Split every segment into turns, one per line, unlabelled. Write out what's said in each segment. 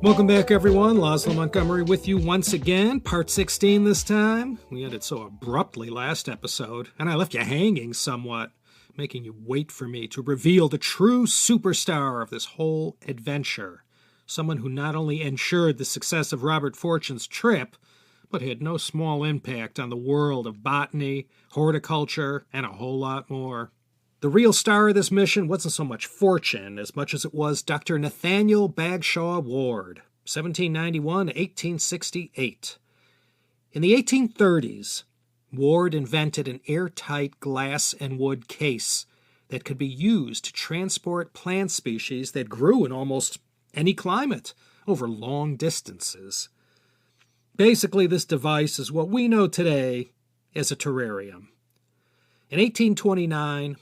Welcome back, everyone. Laszlo Montgomery with you once again. Part 16 this time. We ended so abruptly last episode, and I left you hanging somewhat, making you wait for me to reveal the true superstar of this whole adventure. Someone who not only ensured the success of Robert Fortune's trip, but had no small impact on the world of botany, horticulture, and a whole lot more. The real star of this mission wasn't so much Fortune as much as it was Dr. Nathanial Bagshaw Ward, 1791 to 1868. In the 1830s, Ward invented an airtight glass and wood case that could be used to transport plant species that grew in almost any climate over long distances. Basically, this device is what we know today as a terrarium. In 1829,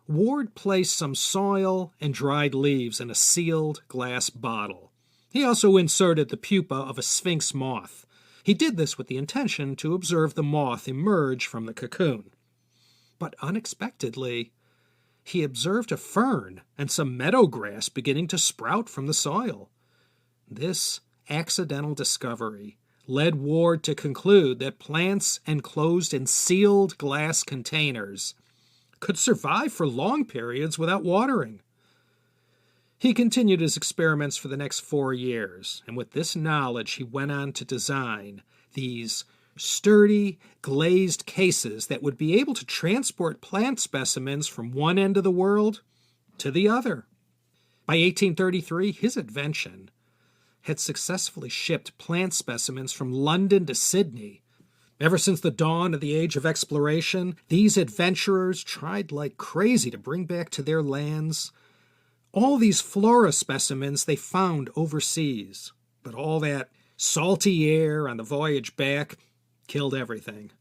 Ward placed some soil and dried leaves in a sealed glass bottle. He also inserted the pupa of a sphinx moth. He did this with the intention to observe the moth emerge from the cocoon. But unexpectedly, he observed a fern and some meadow grass beginning to sprout from the soil. This accidental discovery led Ward to conclude that plants enclosed in sealed glass containers could survive for long periods without watering. He continued his experiments for the next 4 years, and with this knowledge he went on to design these sturdy, glazed cases that would be able to transport plant specimens from one end of the world to the other. By 1833, his invention had successfully shipped plant specimens from London to Sydney. Ever since the dawn of the age of exploration, these adventurers tried like crazy to bring back to their lands all these flora specimens they found overseas. But all that salty air on the voyage back killed everything.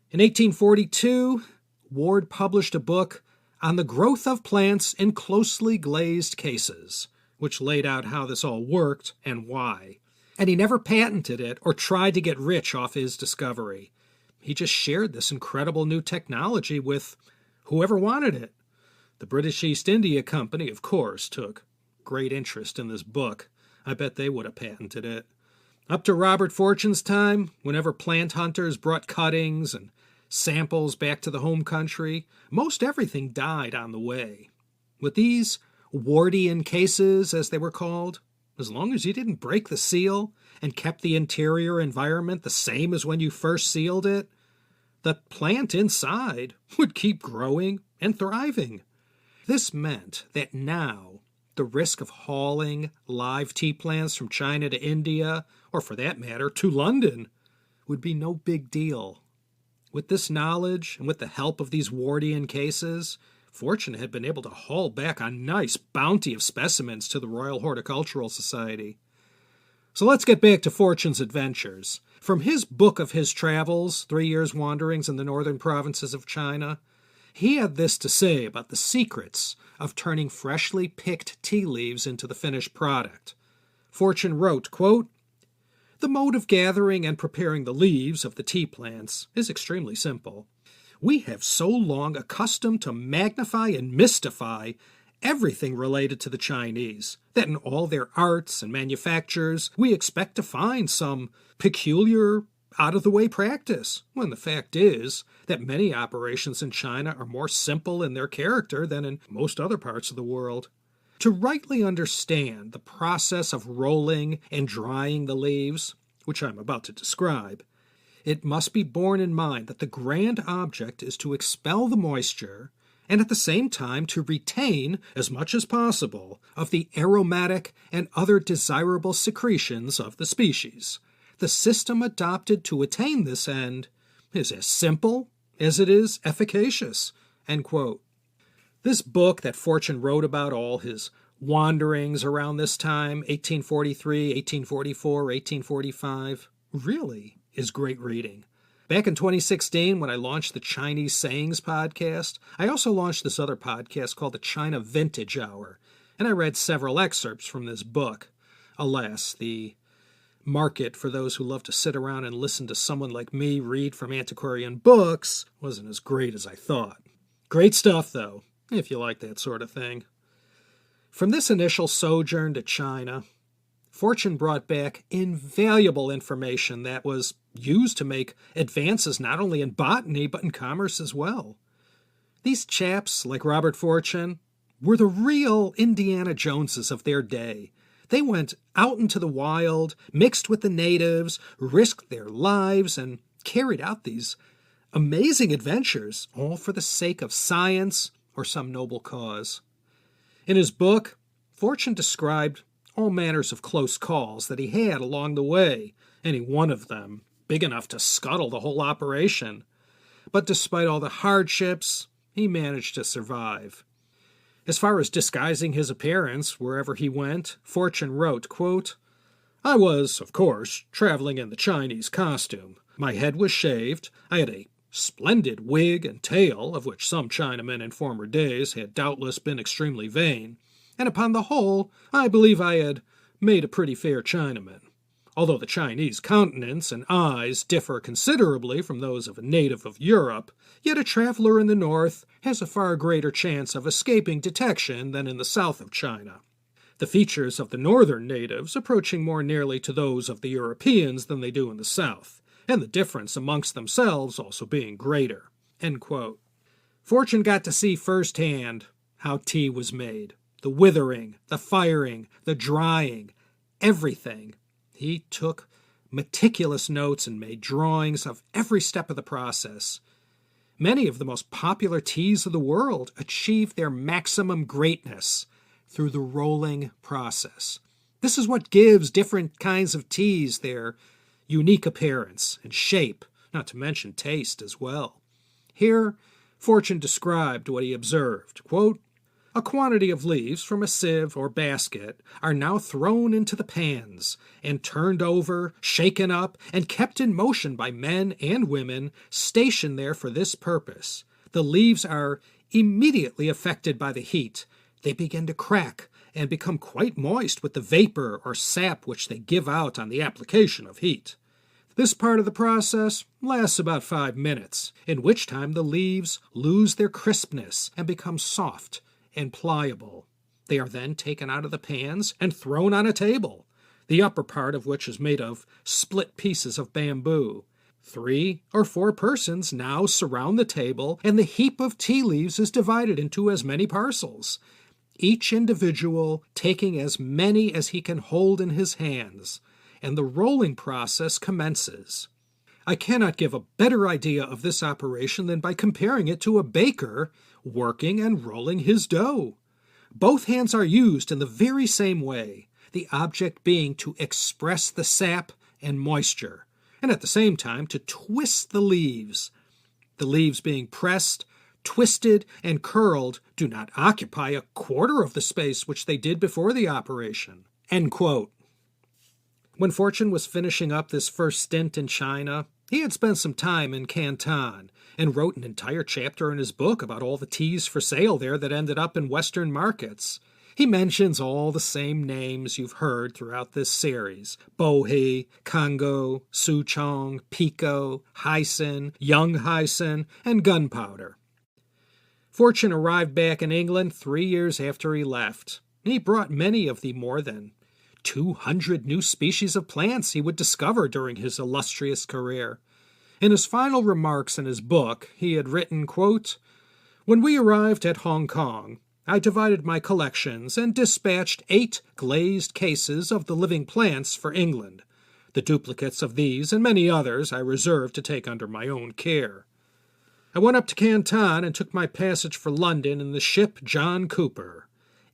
In 1842, Ward published a book on the growth of plants in closely glazed cases, which laid out how this all worked and why. And he never patented it or tried to get rich off his discovery. He just shared this incredible new technology with whoever wanted it. The British East India Company, of course, took great interest in this book. I bet they would have patented it. Up to Robert Fortune's time, whenever plant hunters brought cuttings and samples back to the home country, most everything died on the way. With these Wardian cases, as they were called, as long as you didn't break the seal and kept the interior environment the same as when you first sealed it, the plant inside would keep growing and thriving. This meant that now the risk of hauling live tea plants from China to India, or for that matter, to London, would be no big deal. With this knowledge and with the help of these Wardian cases, Fortune had been able to haul back a nice bounty of specimens to the Royal Horticultural Society. So let's get back to Fortune's adventures. From his book of his travels, 3 Years' Wanderings in the Northern Provinces of China, he had this to say about the secrets of turning freshly picked tea leaves into the finished product. Fortune wrote, quote, "The mode of gathering and preparing the leaves of the tea plants is extremely simple. We have so long accustomed to magnify and mystify everything related to the Chinese that in all their arts and manufactures we expect to find some peculiar, out-of-the-way practice, when the fact is that many operations in China are more simple in their character than in most other parts of the world. To rightly understand the process of rolling and drying the leaves, which I'm about to describe, it must be borne in mind that the grand object is to expel the moisture and at the same time to retain, as much as possible, of the aromatic and other desirable secretions of the species. The system adopted to attain this end is as simple as it is efficacious." End quote. This book that Fortune wrote about all his wanderings around this time, 1843, 1844, 1845, really is great reading. Back in 2016, when I launched the Chinese Sayings podcast, I also launched this other podcast called the China Vintage Hour, and I read several excerpts from this book. Alas, the market for those who love to sit around and listen to someone like me read from antiquarian books wasn't as great as I thought. Great stuff, though, if you like that sort of thing. From this initial sojourn to China, Fortune brought back invaluable information that was used to make advances not only in botany but in commerce as well. These chaps, like Robert Fortune, were the real Indiana Joneses of their day. They went out into the wild, mixed with the natives, risked their lives, and carried out these amazing adventures, all for the sake of science or some noble cause. In his book, Fortune described all manners of close calls that he had along the way, any one of them big enough to scuttle the whole operation. But despite all the hardships, he managed to survive. As far as disguising his appearance wherever he went, Fortune wrote, quote, "I was, of course, traveling in the Chinese costume. My head was shaved. I had a splendid wig and tail, of which some Chinamen in former days had doubtless been extremely vain, and upon the whole, I believe I had made a pretty fair Chinaman. Although the Chinese countenance and eyes differ considerably from those of a native of Europe, yet a traveler in the north has a far greater chance of escaping detection than in the south of China, the features of the northern natives approaching more nearly to those of the Europeans than they do in the south, and the difference amongst themselves also being greater." End quote. Fortune got to see firsthand how tea was made. The withering, the firing, the drying, everything. He took meticulous notes and made drawings of every step of the process. Many of the most popular teas of the world achieve their maximum greatness through the rolling process. This is what gives different kinds of teas their unique appearance and shape, not to mention taste as well. Here, Fortune described what he observed. Quote, "A quantity of leaves from a sieve or basket are now thrown into the pans and turned over, shaken up, and kept in motion by men and women stationed there for this purpose. The leaves are immediately affected by the heat. They begin to crack and become quite moist with the vapor or sap which they give out on the application of heat. This part of the process lasts about 5 minutes, in which time the leaves lose their crispness and become soft and pliable. They are then taken out of the pans and thrown on a table, the upper part of which is made of split pieces of bamboo. 3 or 4 persons now surround the table, and the heap of tea leaves is divided into as many parcels, each individual taking as many as he can hold in his hands, and the rolling process commences. I cannot give a better idea of this operation than by comparing it to a baker working and rolling his dough. Both hands are used in the very same way, the object being to express the sap and moisture, and at the same time to twist the leaves. The leaves being pressed, twisted, and curled do not occupy a quarter of the space which they did before the operation." End quote. When Fortune was finishing up this first stint in China, he had spent some time in Canton and wrote an entire chapter in his book about all the teas for sale there that ended up in Western markets. He mentions all the same names you've heard throughout this series: Bohea, Congo, Souchong, Pico, Hyson, Young Hyson, and Gunpowder. Fortune arrived back in England 3 years after he left. He brought many of the more than 200 new species of plants he would discover during his illustrious career. In his final remarks in his book, he had written, quote, "When we arrived at Hong Kong, I divided my collections and dispatched 8 glazed cases of the living plants for England. The duplicates of these and many others I reserved to take under my own care. I went up to Canton and took my passage for London in the ship John Cooper.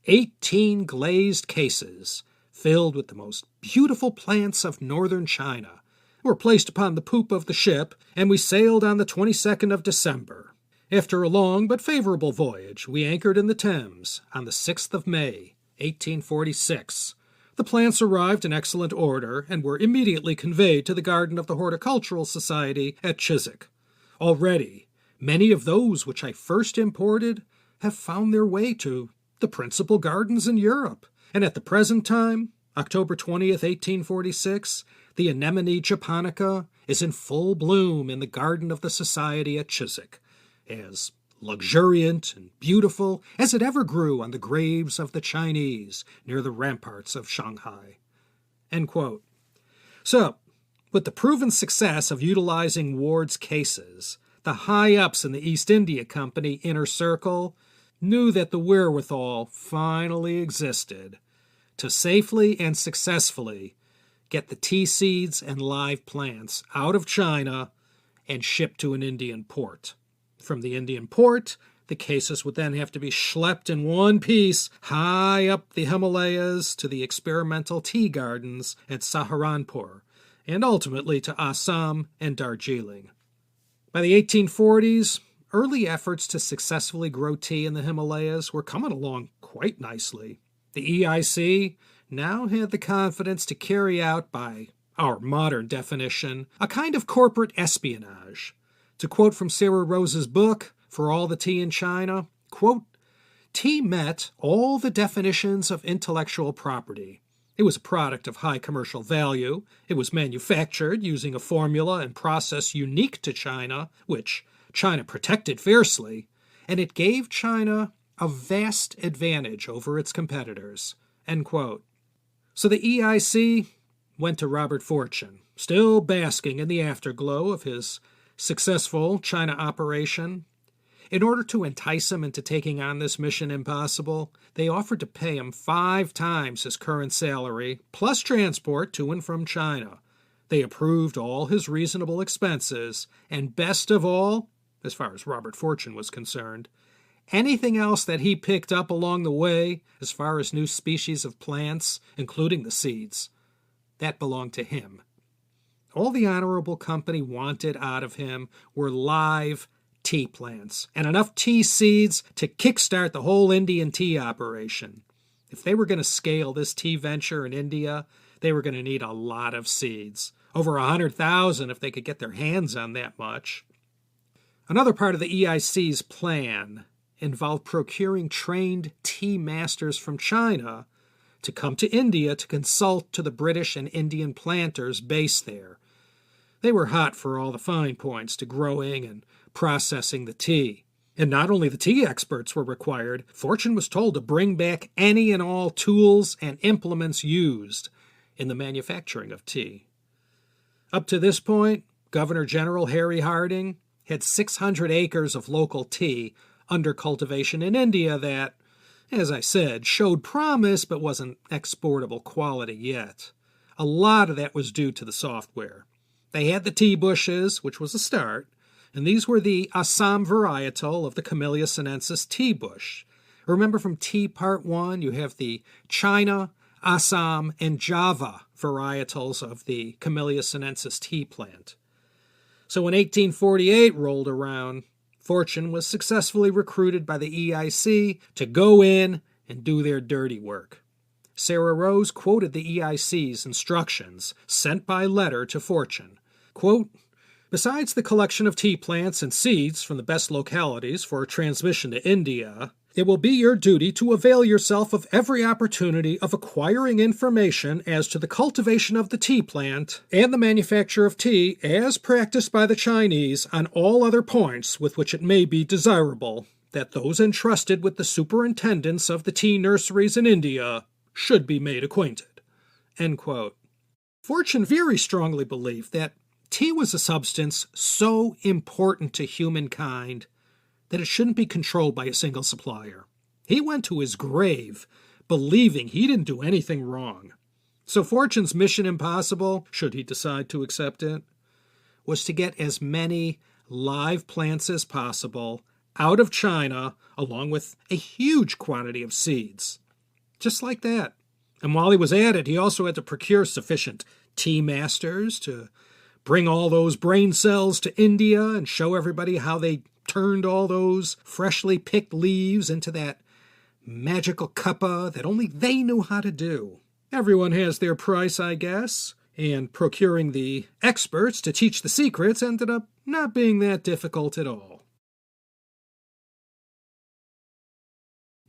18 glazed cases, filled with the most beautiful plants of northern China, were placed upon the poop of the ship, and we sailed on the 22nd of December. After a long but favorable voyage, we anchored in the Thames on the 6th of May, 1846. The plants arrived in excellent order and were immediately conveyed to the garden of the Horticultural Society at Chiswick. Already, many of those which I first imported have found their way to the principal gardens in Europe, and at the present time, October 20th, 1846, the anemone japonica is in full bloom in the garden of the Society at Chiswick, as luxuriant and beautiful as it ever grew on the graves of the Chinese near the ramparts of Shanghai." End quote. So, with the proven success of utilizing Ward's cases, the high-ups in the East India Company inner circle knew that the wherewithal finally existed to safely and successfully get the tea seeds and live plants out of China and shipped to an Indian port. From the Indian port, the cases would then have to be schlepped in one piece high up the Himalayas to the experimental tea gardens at Saharanpur, and ultimately to Assam and Darjeeling. By the 1840s, early efforts to successfully grow tea in the Himalayas were coming along quite nicely. The EIC now had the confidence to carry out, by our modern definition, a kind of corporate espionage. To quote from Sarah Rose's book, For All the Tea in China, quote, "Tea met all the definitions of intellectual property. It was a product of high commercial value. It was manufactured using a formula and process unique to China, which China protected fiercely, and it gave China a vast advantage over its competitors." End quote. So the EIC went to Robert Fortune, still basking in the afterglow of his successful China operation. In order to entice him into taking on this mission impossible, they offered to pay him 5 times his current salary, plus transport to and from China. They approved all his reasonable expenses, and best of all, as far as Robert Fortune was concerned, anything else that he picked up along the way, as far as new species of plants, including the seeds, that belonged to him. All the honorable company wanted out of him were live tea plants and enough tea seeds to kickstart the whole Indian tea operation. If they were going to scale this tea venture in India, they were going to need a lot of seeds. Over 100,000 if they could get their hands on that much. Another part of the EIC's plan involved procuring trained tea masters from China to come to India to consult to the British and Indian planters based there. They were hot for all the fine points to growing and processing the tea. And not only the tea experts were required, Fortune was told to bring back any and all tools and implements used in the manufacturing of tea. Up to this point, Governor General Harry Harding had 600 acres of local tea under cultivation in India that, as I said, showed promise but wasn't exportable quality yet. A lot of that was due to the software. They had the tea bushes, which was a start, and these were the Assam varietal of the Camellia sinensis tea bush. Remember from Tea Part 1, you have the China, Assam, and Java varietals of the Camellia sinensis tea plant. So when 1848 rolled around, Fortune was successfully recruited by the EIC to go in and do their dirty work. Sarah Rose quoted the EIC's instructions sent by letter to Fortune. Quote, "Besides the collection of tea plants and seeds from the best localities for transmission to India, it will be your duty to avail yourself of every opportunity of acquiring information as to the cultivation of the tea plant and the manufacture of tea as practiced by the Chinese on all other points with which it may be desirable that those entrusted with the superintendence of the tea nurseries in India should be made acquainted." End quote. Fortune very strongly believed that tea was a substance so important to humankind that it shouldn't be controlled by a single supplier. He went to his grave believing he didn't do anything wrong. So Fortune's mission impossible, should he decide to accept it, was to get as many live plants as possible out of China, along with a huge quantity of seeds. Just like that. And while he was at it, he also had to procure sufficient tea masters to bring all those brain cells to India and show everybody how they turned all those freshly picked leaves into that magical cuppa that only they knew how to do. Everyone has their price, I guess, and procuring the experts to teach the secrets ended up not being that difficult at all.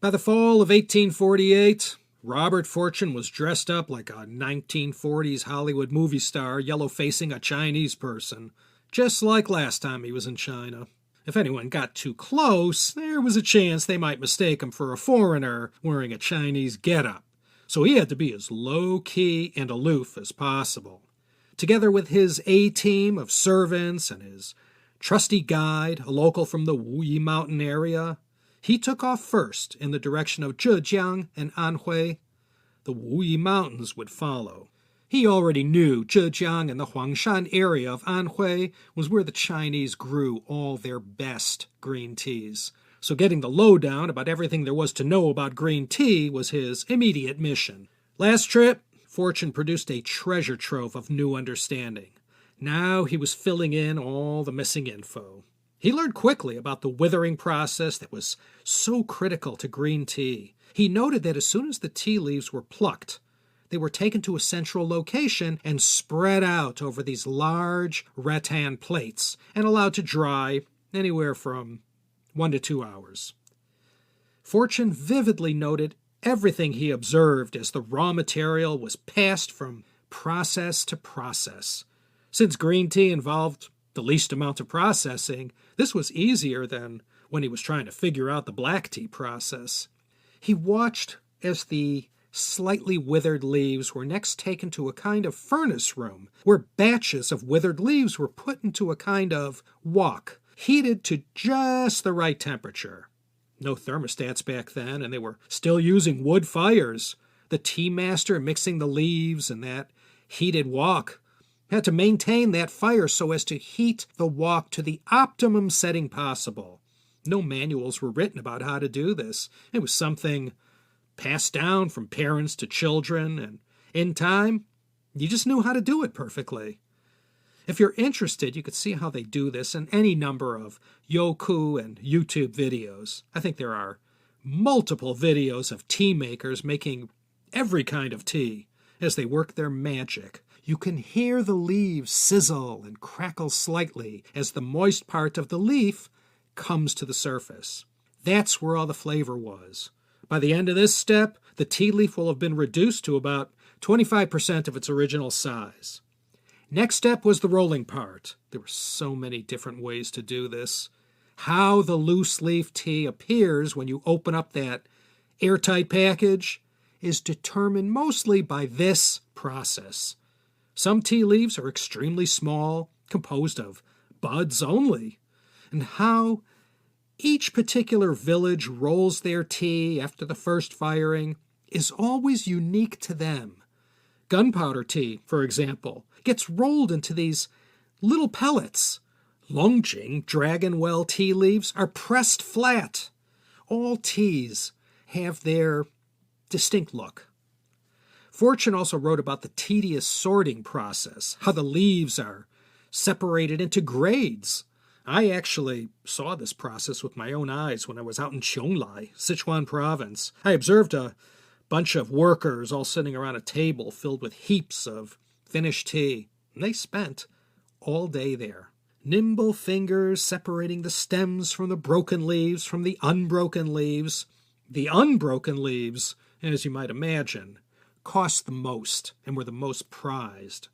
By the fall of 1848, Robert Fortune was dressed up like a 1940s Hollywood movie star yellow-facing a Chinese person, just like last time he was in China. If anyone got too close, there was a chance they might mistake him for a foreigner wearing a Chinese getup. so he had to be as low-key and aloof as possible. Together with his A-team of servants and his trusty guide, a local from the Wuyi mountain area, he took off first in the direction of Zhejiang and Anhui. The Wuyi mountains would follow. He already knew Zhejiang and the Huangshan area of Anhui was where the Chinese grew all their best green teas. So getting the lowdown about everything there was to know about green tea was his immediate mission. Last trip, Fortune produced a treasure trove of new understanding. Now he was filling in all the missing info. He learned quickly about the withering process that was so critical to green tea. He noted that as soon as the tea leaves were plucked, they were taken to a central location and spread out over these large rattan plates and allowed to dry anywhere from 1 to 2 hours. Fortune vividly noted everything he observed as the raw material was passed from process to process. Since green tea involved the least amount of processing, this was easier than when he was trying to figure out the black tea process. He watched as the slightly withered leaves were next taken to a kind of furnace room, where batches of withered leaves were put into a kind of wok, heated to just the right temperature. No thermostats back then, and they were still using wood fires. The tea master mixing the leaves in that heated wok had to maintain that fire so as to heat the wok to the optimum setting possible. No manuals were written about how to do this. It was something passed down from parents to children, and in time, you just knew how to do it perfectly. If you're interested, you could see how they do this in any number of Youku and YouTube videos. I think there are multiple videos of tea makers making every kind of tea as they work their magic. You can hear the leaves sizzle and crackle slightly as the moist part of the leaf comes to the surface. That's where all the flavor was. By the end of this step, the tea leaf will have been reduced to about 25% of its original size. Next step was the rolling part. There were so many different ways to do this. How the loose leaf tea appears when you open up that airtight package is determined mostly by this process. Some tea leaves are extremely small, composed of buds only, and how each particular village rolls their tea after the first firing is always unique to them. Gunpowder tea, for example, gets rolled into these little pellets. Longjing dragon well tea leaves are pressed flat. All teas have their distinct look. Fortune also wrote about the tedious sorting process, how the leaves are separated into grades. I actually saw this process with my own eyes when I was out in Qionglai, Sichuan province. I observed a bunch of workers all sitting around a table filled with heaps of finished tea, and they spent all day there. Nimble fingers separating the stems from the broken leaves from the unbroken leaves. The unbroken leaves, as you might imagine, cost the most and were the most prized.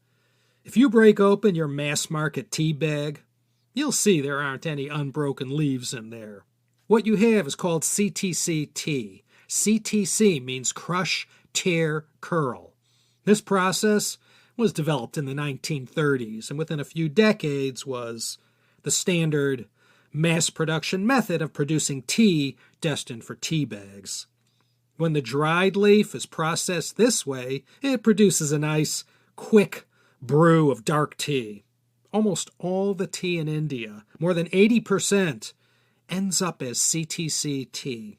If you break open your mass-market tea bag, you'll see there aren't any unbroken leaves in there. What you have is called CTC tea. CTC means crush, tear, curl. This process was developed in the 1930s, and within a few decades was the standard mass production method of producing tea destined for tea bags. When the dried leaf is processed this way, it produces a nice, quick brew of dark tea. Almost all the tea in India, more than 80%, ends up as CTC tea.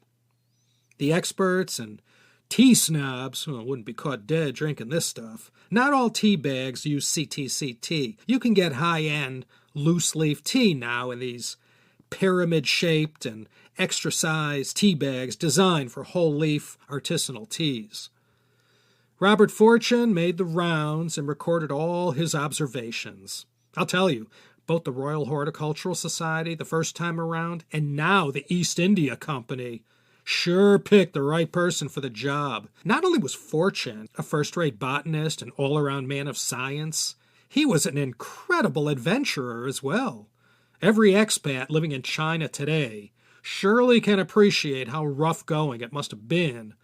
The experts and tea snobs wouldn't be caught dead drinking this stuff. Not all tea bags use CTC tea. You can get high-end, loose-leaf tea now in these pyramid-shaped and extra-sized tea bags designed for whole-leaf artisanal teas. Robert Fortune made the rounds and recorded all his observations. I'll tell you, both the Royal Horticultural Society the first time around and now the East India Company sure picked the right person for the job. Not only was Fortune a first-rate botanist and all-around man of science, he was an incredible adventurer as well. Every expat living in China today surely can appreciate how rough going it must have been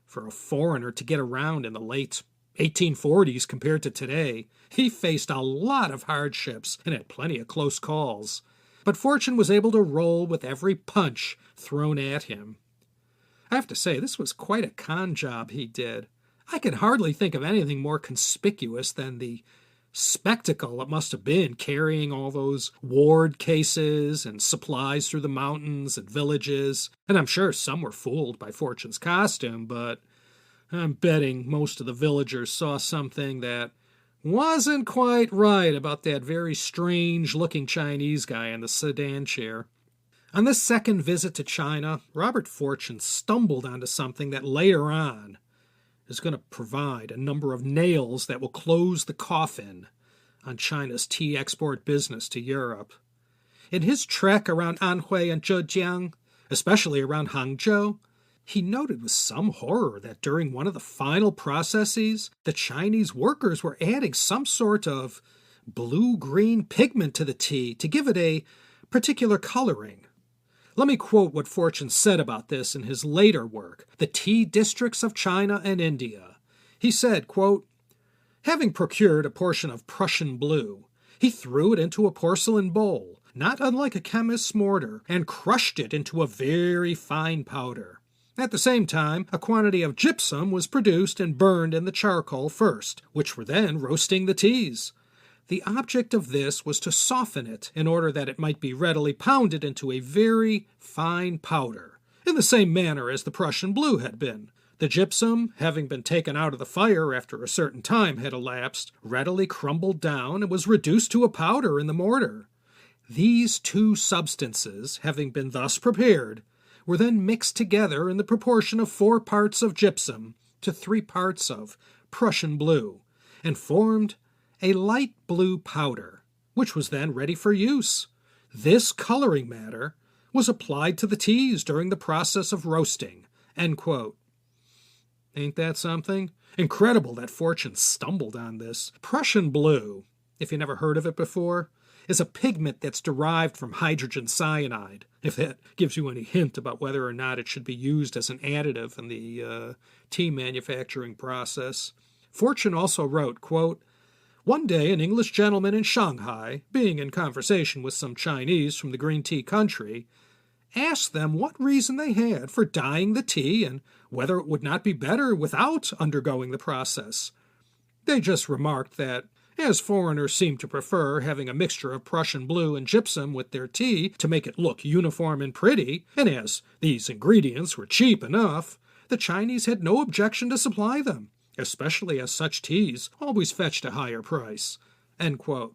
For a foreigner to get around in the late 1840s compared to today, he faced a lot of hardships and had plenty of close calls. But fortune was able to roll with every punch thrown at him. I have to say, this was quite a con job he did. I can hardly think of anything more conspicuous than the spectacle it must have been carrying all those Ward cases and supplies through the mountains and villages. And I'm sure some were fooled by Fortune's costume, but I'm betting most of the villagers saw something that wasn't quite right about that very strange-looking Chinese guy in the sedan chair. On this second visit to China, Robert Fortune stumbled onto something that later on is going to provide a number of nails that will close the coffin on China's tea export business to Europe. In his trek around Anhui and Zhejiang, especially around Hangzhou, he noted with some horror that during one of the final processes, the Chinese workers were adding some sort of blue-green pigment to the tea to give it a particular coloring. Let me quote what Fortune said about this in his later work, The Tea Districts of China and India. He said, quote, "Having procured a portion of Prussian blue, he threw it into a porcelain bowl, not unlike a chemist's mortar, and crushed it into a very fine powder. At the same time, a quantity of gypsum was produced and burned in the charcoal first, which were then roasting the teas. The object of this was to soften it in order that it might be readily pounded into a very fine powder, in the same manner as the Prussian blue had been. The gypsum, having been taken out of the fire after a certain time had elapsed, readily crumbled down and was reduced to a powder in the mortar. These two substances, having been thus prepared, were then mixed together in the proportion of 4 parts of gypsum to 3 parts of Prussian blue, and formed a light blue powder, which was then ready for use. This coloring matter was applied to the teas during the process of roasting." End quote. Ain't that something? Incredible that Fortune stumbled on this. Prussian blue, if you never heard of it before, is a pigment that's derived from hydrogen cyanide, if that gives you any hint about whether or not it should be used as an additive in the tea manufacturing process. Fortune also wrote, quote, "One day an English gentleman in Shanghai, being in conversation with some Chinese from the green tea country, asked them what reason they had for dyeing the tea and whether it would not be better without undergoing the process. They just remarked that, as foreigners seemed to prefer having a mixture of Prussian blue and gypsum with their tea to make it look uniform and pretty, and as these ingredients were cheap enough, the Chinese had no objection to supply them, especially as such teas always fetched a higher price." End quote.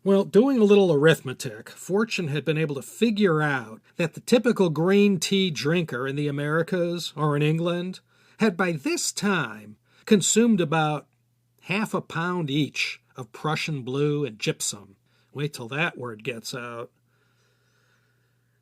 Well, doing a little arithmetic, Fortune had been able to figure out that the typical green tea drinker in the Americas or in England had by this time consumed about half a pound each of Prussian blue and gypsum. Wait till that word gets out.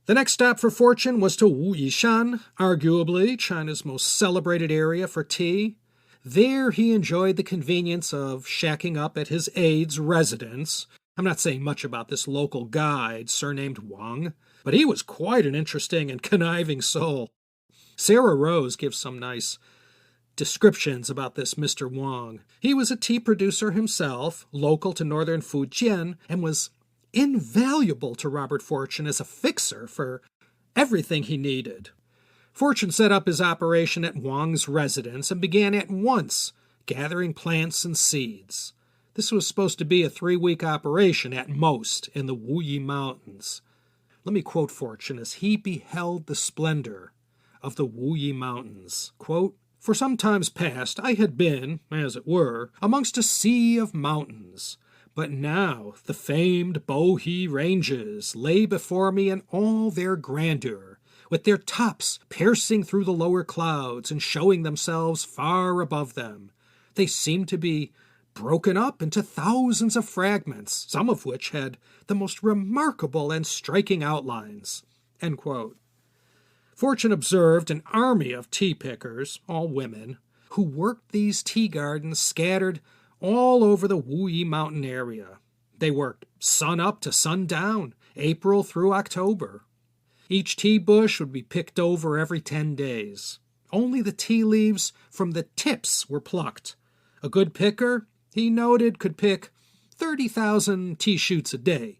The next stop for Fortune was to Wuyishan, arguably China's most celebrated area for tea. There he enjoyed the convenience of shacking up at his aide's residence. I'm not saying much about this local guide, surnamed Wang, but he was quite an interesting and conniving soul. Sarah Rose gives some nice descriptions about this Mr. Wang. He was a tea producer himself, local to northern Fujian, and was invaluable to Robert Fortune as a fixer for everything he needed. Fortune set up his operation at Wang's residence and began at once gathering plants and seeds. This was supposed to be a 3-week operation at most in the Wuyi Mountains. Let me quote Fortune as he beheld the splendor of the Wuyi Mountains. Quote, "For some times past I had been, as it were, amongst a sea of mountains, but now the famed Bohe Ranges lay before me in all their grandeur, with their tops piercing through the lower clouds and showing themselves far above them. They seemed to be broken up into thousands of fragments, some of which had the most remarkable and striking outlines." End quote. Fortune observed an army of tea pickers, all women, who worked these tea gardens scattered all over the Wuyi Mountain area. They worked sun up to sundown, April through October. Each tea bush would be picked over every 10 days. Only the tea leaves from the tips were plucked. A good picker, he noted, could pick 30,000 tea shoots a day.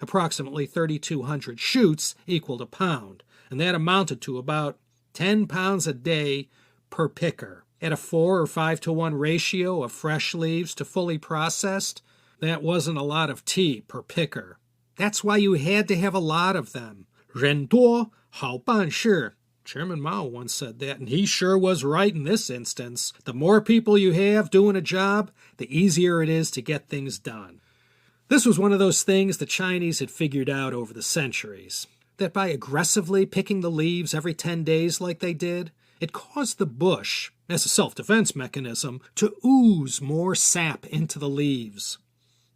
Approximately 3,200 shoots equaled a pound, and that amounted to about 10 pounds a day per picker. At a 4 or 5 to 1 ratio of fresh leaves to fully processed, that wasn't a lot of tea per picker. That's why you had to have a lot of them. 人多好办事. Chairman Mao once said that, and he sure was right in this instance. The more people you have doing a job, the easier it is to get things done. This was one of those things the Chinese had figured out over the centuries, that by aggressively picking the leaves every 10 days like they did, it caused the bush, as a self-defense mechanism, to ooze more sap into the leaves.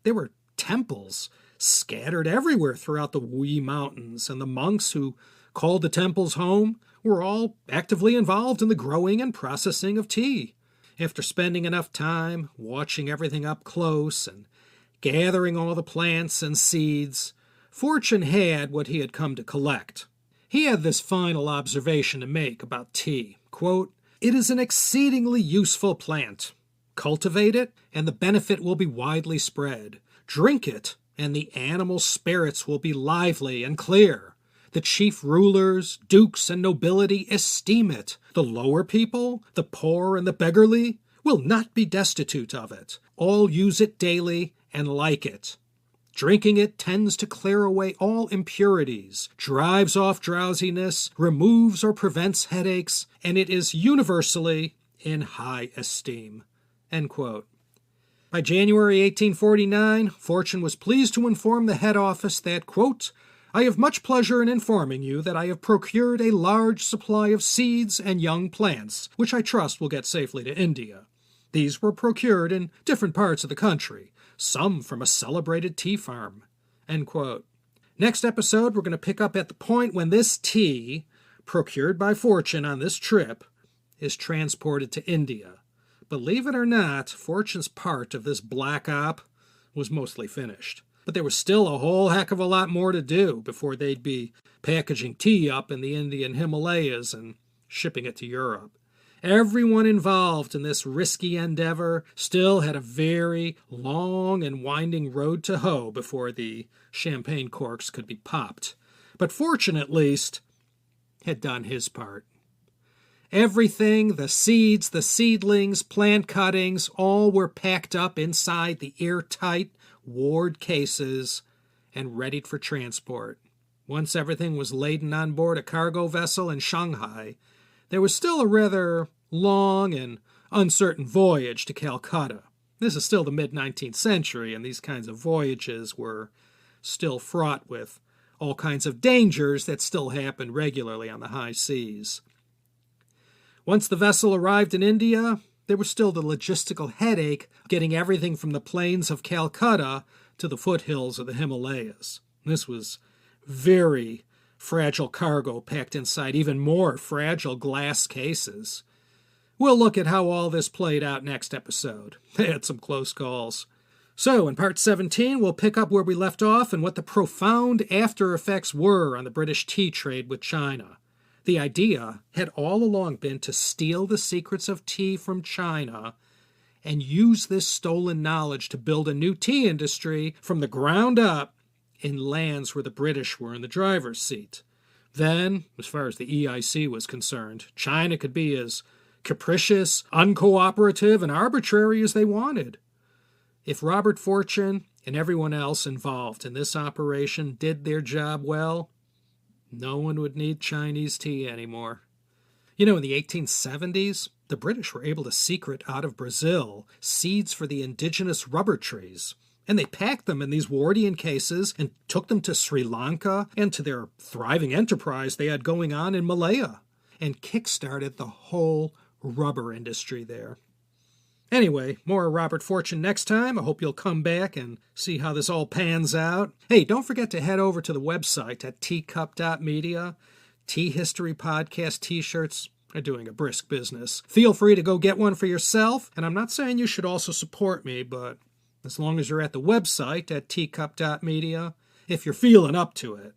There were temples scattered everywhere throughout the Wu Mountains, and the monks who called the temples home were all actively involved in the growing and processing of tea. After spending enough time watching everything up close and gathering all the plants and seeds, Fortune had what he had come to collect. He had this final observation to make about tea. Quote, "It is an exceedingly useful plant. Cultivate it, and the benefit will be widely spread. Drink it, and the animal spirits will be lively and clear. The chief rulers, dukes, and nobility esteem it. The lower people, the poor and the beggarly, will not be destitute of it. All use it daily and like it. Drinking it tends to clear away all impurities, drives off drowsiness, removes or prevents headaches, and it is universally in high esteem." End quote. By January 1849, Fortune was pleased to inform the head office that, quote, "I have much pleasure in informing you that I have procured a large supply of seeds and young plants, which I trust will get safely to India. These were procured in different parts of the country, some from a celebrated tea farm." End quote. Next episode, we're going to pick up at the point when this tea, procured by Fortune on this trip, is transported to India. Believe it or not, Fortune's part of this black op was mostly finished. But there was still a whole heck of a lot more to do before they'd be packaging tea up in the Indian Himalayas and shipping it to Europe. Everyone involved in this risky endeavor still had a very long and winding road to hoe before the champagne corks could be popped. But Fortune, at least, had done his part. Everything, the seeds, the seedlings, plant cuttings, all were packed up inside the airtight Ward cases and readied for transport. Once everything was laden on board a cargo vessel in Shanghai, there was still a rather long and uncertain voyage to Calcutta. This is still the mid-19th century, and these kinds of voyages were still fraught with all kinds of dangers that still happened regularly on the high seas. Once the vessel arrived in India, there was still the logistical headache of getting everything from the plains of Calcutta to the foothills of the Himalayas. This was very fragile cargo packed inside even more fragile glass cases. We'll look at how all this played out next episode. They had some close calls. So, in part 17, we'll pick up where we left off and what the profound after effects were on the British tea trade with China. The idea had all along been to steal the secrets of tea from China and use this stolen knowledge to build a new tea industry from the ground up in lands where the British were in the driver's seat. Then, as far as the EIC was concerned, China could be as capricious, uncooperative, and arbitrary as they wanted. If Robert Fortune and everyone else involved in this operation did their job well, no one would need Chinese tea anymore. You know, in the 1870s, the British were able to secret out of Brazil seeds for the indigenous rubber trees, and they packed them in these Wardian cases and took them to Sri Lanka and to their thriving enterprise they had going on in Malaya, and kick-started the whole rubber industry there. Anyway, more Robert Fortune next time. I hope you'll come back and see how this all pans out. Hey, don't forget to head over to the website at teacup.media. Tea History Podcast t-shirts are doing a brisk business. Feel free to go get one for yourself, and I'm not saying you should also support me, but as long as you're at the website at teacup.media, if you're feeling up to it,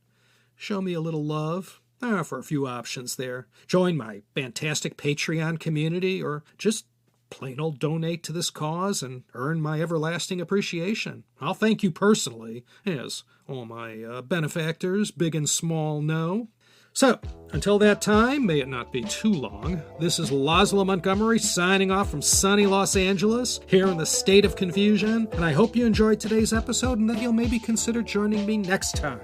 show me a little love. For a few options there. Join my fantastic Patreon community, or just plain old donate to this cause and earn my everlasting appreciation. I'll thank you personally, as all my benefactors, big and small, know. So, until that time, may it not be too long, this is Laszlo Montgomery signing off from sunny Los Angeles, here in the state of confusion, and I hope you enjoyed today's episode and that you'll maybe consider joining me next time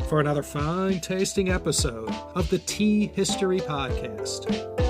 for another fine-tasting episode of the Tea History Podcast.